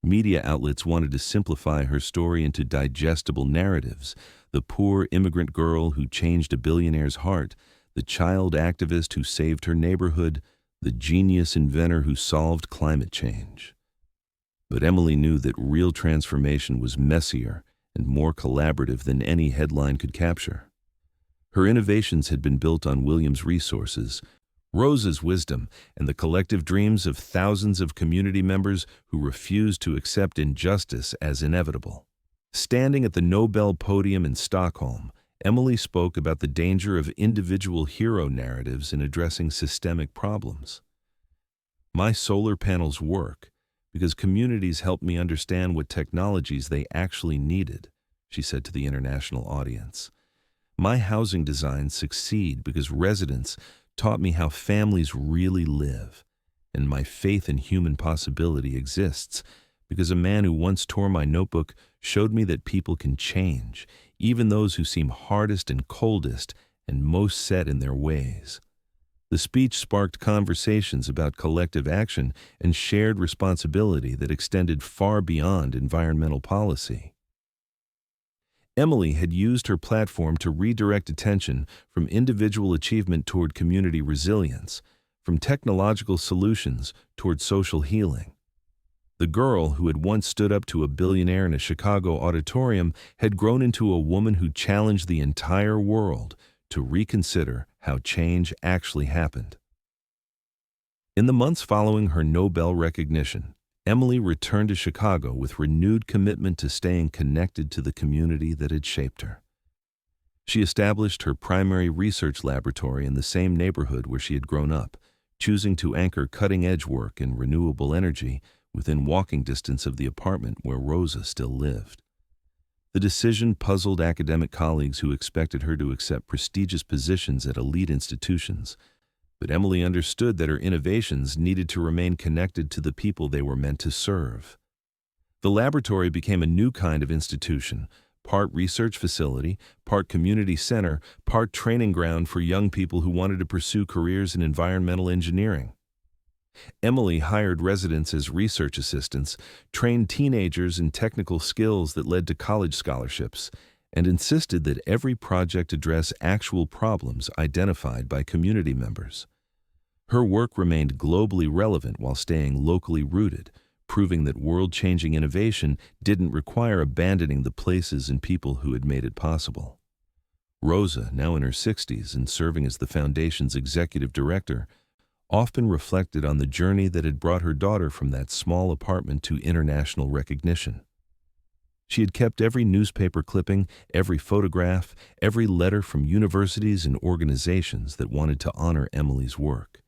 Media outlets wanted to simplify her story into digestible narratives, The poor immigrant girl who changed a billionaire's heart, the child activist who saved her neighborhood, the genius inventor who solved climate change. But Emily knew that real transformation was messier and more collaborative than any headline could capture. Her innovations had been built on William's resources, Rosa's wisdom, and the collective dreams of thousands of community members who refused to accept injustice as inevitable. Standing at the Nobel podium in Stockholm, Emily spoke about the danger of individual hero narratives in addressing systemic problems. "My solar panels work because communities helped me understand what technologies they actually needed," she said to the international audience. "My housing designs succeed because residents taught me how families really live, and my faith in human possibility exists because a man who once tore my notebook showed me that people can change, even those who seem hardest and coldest and most set in their ways." The speech sparked conversations about collective action and shared responsibility that extended far beyond environmental policy. Emily had used her platform to redirect attention from individual achievement toward community resilience, from technological solutions toward social healing. The girl who had once stood up to a billionaire in a Chicago auditorium had grown into a woman who challenged the entire world to reconsider how change actually happened. In the months following her Nobel recognition, Emily returned to Chicago with renewed commitment to staying connected to the community that had shaped her. She established her primary research laboratory in the same neighborhood where she had grown up, choosing to anchor cutting-edge work in renewable energy within walking distance of the apartment where Rosa still lived. The decision puzzled academic colleagues who expected her to accept prestigious positions at elite institutions, but Emily understood that her innovations needed to remain connected to the people they were meant to serve. The laboratory became a new kind of institution, part research facility, part community center, part training ground for young people who wanted to pursue careers in environmental engineering. Emily hired residents as research assistants, trained teenagers in technical skills that led to college scholarships, and insisted that every project address actual problems identified by community members. Her work remained globally relevant while staying locally rooted, proving that world-changing innovation didn't require abandoning the places and people who had made it possible. Rosa, now in her 60s and serving as the foundation's executive director, often reflected on the journey that had brought her daughter from that small apartment to international recognition. She had kept every newspaper clipping, every photograph, every letter from universities and organizations that wanted to honor Emily's work.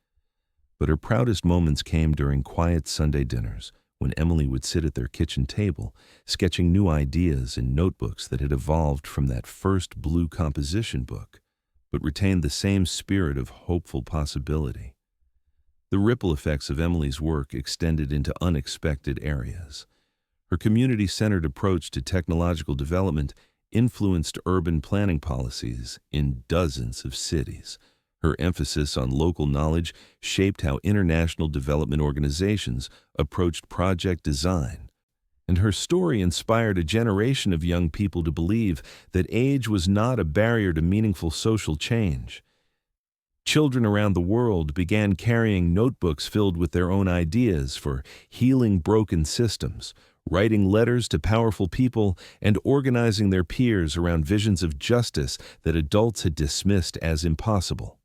But her proudest moments came during quiet Sunday dinners, when Emily would sit at their kitchen table, sketching new ideas in notebooks that had evolved from that first blue composition book, but retained the same spirit of hopeful possibility. The ripple effects of Emily's work extended into unexpected areas. Her community-centered approach to technological development influenced urban planning policies in dozens of cities. Her emphasis on local knowledge shaped how international development organizations approached project design. And her story inspired a generation of young people to believe that age was not a barrier to meaningful social change. Children around the world began carrying notebooks filled with their own ideas for healing broken systems, writing letters to powerful people, and organizing their peers around visions of justice that adults had dismissed as impossible.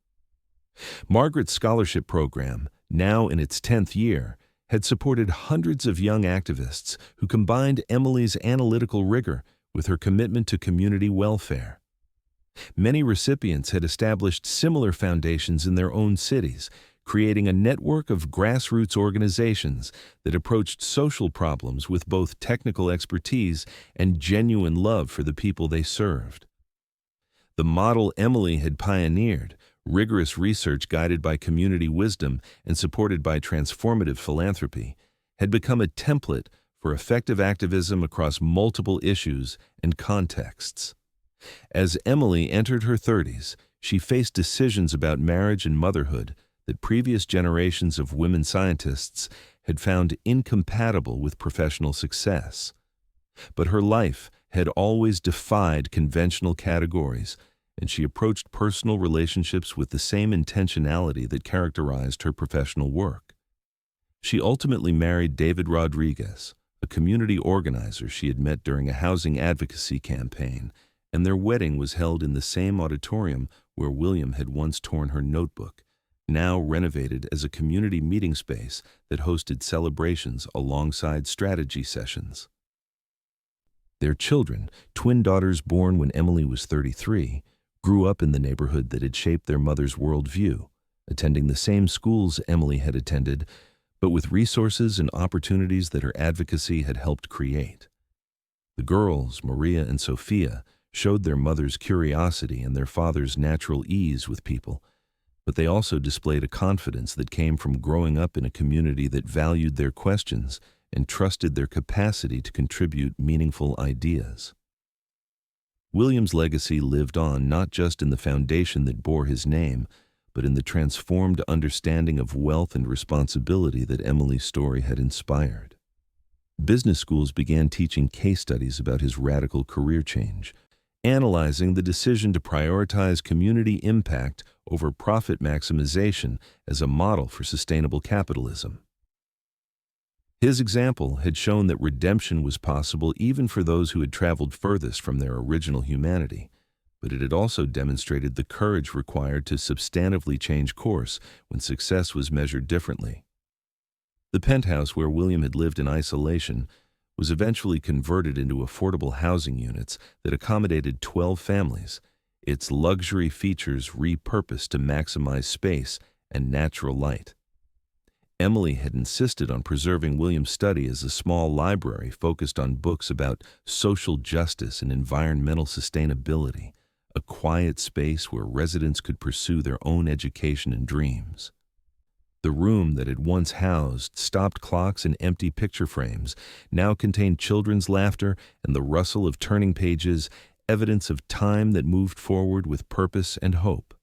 Margaret's scholarship program, now in its 10th year, had supported hundreds of young activists who combined Emily's analytical rigor with her commitment to community welfare. Many recipients had established similar foundations in their own cities, creating a network of grassroots organizations that approached social problems with both technical expertise and genuine love for the people they served. The model Emily had pioneered, rigorous research guided by community wisdom and supported by transformative philanthropy, had become a template for effective activism across multiple issues and contexts. As Emily entered her 30s, she faced decisions about marriage and motherhood that previous generations of women scientists had found incompatible with professional success. But her life, had always defied conventional categories, and she approached personal relationships with the same intentionality that characterized her professional work. She ultimately married David Rodriguez, a community organizer she had met during a housing advocacy campaign, and their wedding was held in the same auditorium where William had once torn her notebook, now renovated as a community meeting space that hosted celebrations alongside strategy sessions. Their children, twin daughters born when Emily was 33, grew up in the neighborhood that had shaped their mother's worldview, attending the same schools Emily had attended, but with resources and opportunities that her advocacy had helped create. The girls, Maria and Sophia, showed their mother's curiosity and their father's natural ease with people, but they also displayed a confidence that came from growing up in a community that valued their questions and trusted their capacity to contribute meaningful ideas. William's legacy lived on not just in the foundation that bore his name, but in the transformed understanding of wealth and responsibility that Emily's story had inspired. Business schools began teaching case studies about his radical career change, analyzing the decision to prioritize community impact over profit maximization as a model for sustainable capitalism. His example had shown that redemption was possible even for those who had traveled furthest from their original humanity, but it had also demonstrated the courage required to substantively change course when success was measured differently. The penthouse where William had lived in isolation was eventually converted into affordable housing units that accommodated 12 families, its luxury features repurposed to maximize space and natural light. Emily had insisted on preserving William's study as a small library focused on books about social justice and environmental sustainability, a quiet space where residents could pursue their own education and dreams. The room that had once housed stopped clocks and empty picture frames now contained children's laughter and the rustle of turning pages, evidence of time that moved forward with purpose and hope.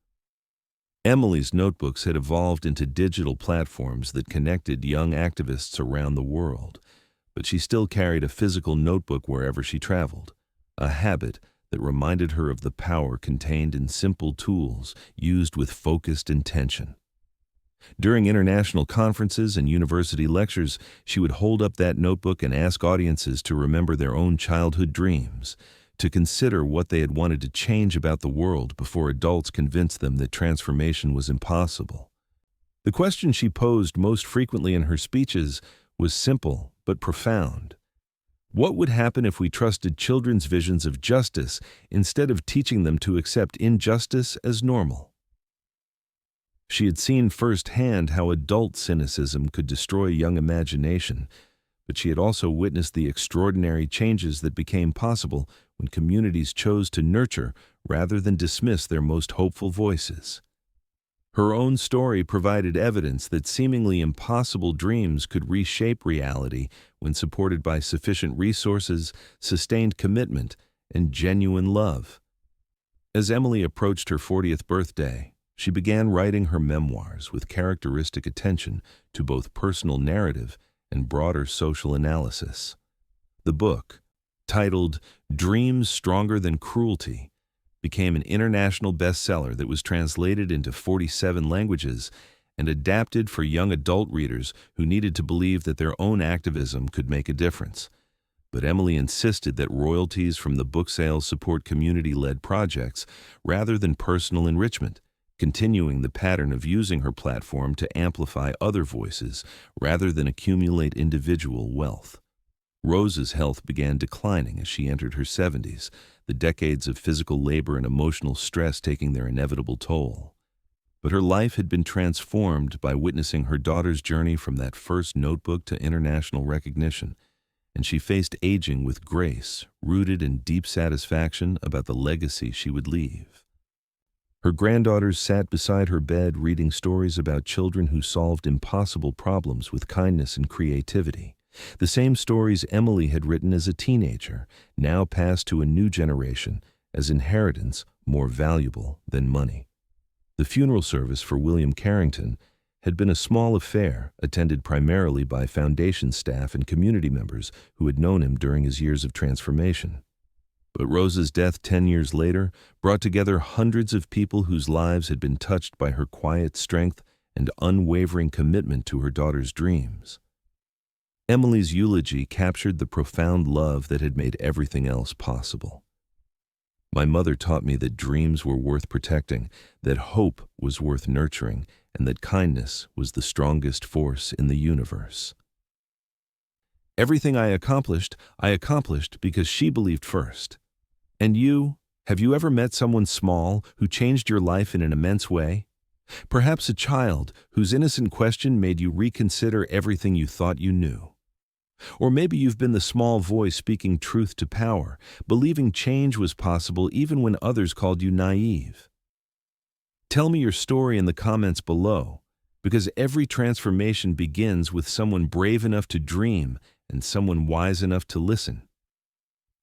Emily's notebooks had evolved into digital platforms that connected young activists around the world, but she still carried a physical notebook wherever she traveled, a habit that reminded her of the power contained in simple tools used with focused intention. During international conferences and university lectures, she would hold up that notebook and ask audiences to remember their own childhood dreams, to consider what they had wanted to change about the world before adults convinced them that transformation was impossible. The question she posed most frequently in her speeches was simple but profound. What would happen if we trusted children's visions of justice instead of teaching them to accept injustice as normal? She had seen firsthand how adult cynicism could destroy young imagination, but she had also witnessed the extraordinary changes that became possible when communities chose to nurture rather than dismiss their most hopeful voices. Her own story provided evidence that seemingly impossible dreams could reshape reality when supported by sufficient resources, sustained commitment, and genuine love. As Emily approached her 40th birthday, she began writing her memoirs with characteristic attention to both personal narrative and broader social analysis. The book, titled Dreams Stronger Than Cruelty, became an international bestseller that was translated into 47 languages and adapted for young adult readers who needed to believe that their own activism could make a difference. But Emily insisted that royalties from the book sales support community-led projects rather than personal enrichment, continuing the pattern of using her platform to amplify other voices rather than accumulate individual wealth. Rose's health began declining as she entered her 70s, the decades of physical labor and emotional stress taking their inevitable toll. But her life had been transformed by witnessing her daughter's journey from that first notebook to international recognition, and she faced aging with grace, rooted in deep satisfaction about the legacy she would leave. Her granddaughters sat beside her bed reading stories about children who solved impossible problems with kindness and creativity. The same stories Emily had written as a teenager, now passed to a new generation as inheritance more valuable than money. The funeral service for William Carrington had been a small affair attended primarily by foundation staff and community members who had known him during his years of transformation. But Rosa's death 10 years later brought together hundreds of people whose lives had been touched by her quiet strength and unwavering commitment to her daughter's dreams. Emily's eulogy captured the profound love that had made everything else possible. My mother taught me that dreams were worth protecting, that hope was worth nurturing, and that kindness was the strongest force in the universe. Everything I accomplished because she believed first. And you, have you ever met someone small who changed your life in an immense way? Perhaps a child whose innocent question made you reconsider everything you thought you knew. Or maybe you've been the small voice speaking truth to power, believing change was possible even when others called you naive. Tell me your story in the comments below, because every transformation begins with someone brave enough to dream and someone wise enough to listen.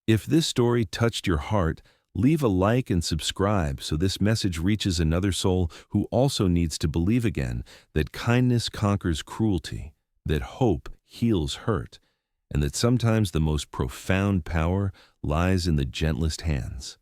If this story touched your heart, leave a like and subscribe so this message reaches another soul who also needs to believe again that kindness conquers cruelty, that hope heals hurt, and that sometimes the most profound power lies in the gentlest hands.